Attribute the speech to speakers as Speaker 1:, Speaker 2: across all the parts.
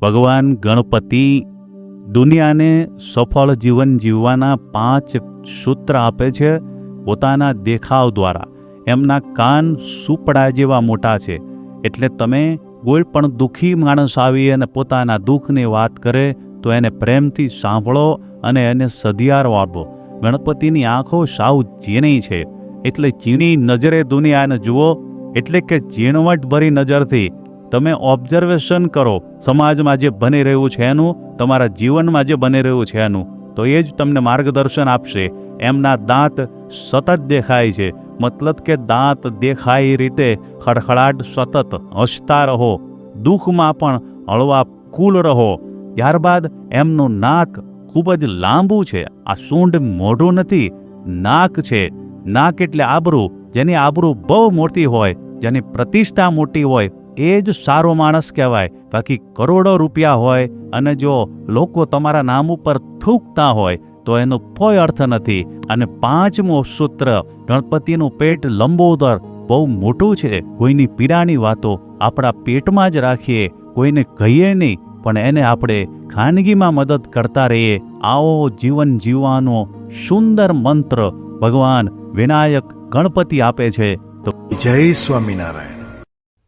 Speaker 1: ભગવાન ગણપતિ દુનિયાને સફળ જીવન જીવવાના 5 સૂત્ર આપે છે પોતાના દેખાવ દ્વારા. એમના કાન સુપડા જેવા મોટા છે, એટલે તમે કોઈ પણ દુઃખી માણસ આવી અને પોતાના દુઃખની વાત કરે તો એને પ્રેમથી સાંભળો અને એને સધિયારો આપો. ગણપતિની આંખો સાવ ઝીણી છે, એટલે ઝીણી નજરે દુનિયાને જુઓ, એટલે કે ઝીણવટભરી નજરથી તમે ઓબ્ઝર્વેશન કરો સમાજમાં જે બની રહ્યું છે એનું, તમારા જીવનમાં જે બની રહ્યું છે એનું, તો એ જ તમને માર્ગદર્શન આપશે. એમના દાંત સતત દેખાય છે, મતલબ કે દાંત દેખાય એ રીતે ખડખડાટ સતત હસતા રહો, દુઃખમાં પણ હળવા કુલ રહો. ત્યારબાદ એમનું નાક ખૂબ જ લાંબુ છે. આ સૂંઢ મોઢું નથી, નાક છે. નાક એટલે આબરૂ. જેની આબરૂ બહુ મોટી હોય, જેની પ્રતિષ્ઠા મોટી હોય, એ જ સારો માણસ કહેવાય. બાકી કરોડો રૂપિયા હોય અને જો લોકો તમારા નામ ઉપર થૂકતા હોય તો એનો કોઈ અર્થ નથી. અને 5મું સૂત્ર, ગણપતિનું પેટ લંબોદર બહુ મોટું છે. કોઈની પીડાની વાતો આપણા પેટમાં જ રાખીએ, કોઈને કહીએ નહીં, પણ એને આપણે ખાનગીમાં મદદ કરતા રહીએ. આવો જીવન જીવવાનો સુંદર મંત્ર ભગવાન વિનાયક ગણપતિ આપે છે. તો
Speaker 2: જય સ્વામિનારાયણ.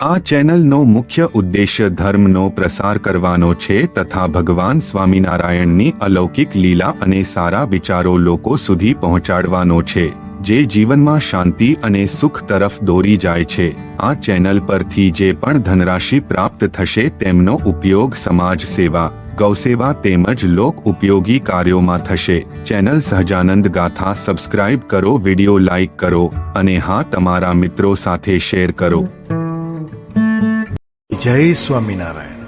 Speaker 3: આ ચેનલનો મુખ્ય ઉદ્દેશ્ય ધર્મનો પ્રસાર કરવાનો છે તથા ભગવાન સ્વામિનારાયણની અલૌકિક લીલા અને સારા વિચારો લોકો સુધી પહોંચાડવાનો છે, જે જીવનમાં શાંતિ અને સુખ તરફ દોરી જાય છે. આ ચેનલ પરથી જે પણ ધનરાશિ પ્રાપ્ત થશે તેમનો ઉપયોગ સમાજ સેવા, ગૌસેવા તેમજ લોક ઉપયોગી કાર્યોમાં થશે. ચેનલ સહજાનંદ ગાથા સબસ્ક્રાઇબ કરો, વિડિયો લાઇક કરો અને હા, તમારા મિત્રો સાથે શેર કરો.
Speaker 2: જય સ્વામિનારાયણ.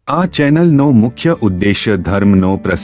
Speaker 3: આ ચેનલનો મુખ્ય ઉદ્દેશ્ય ધર્મનો પ્રસાર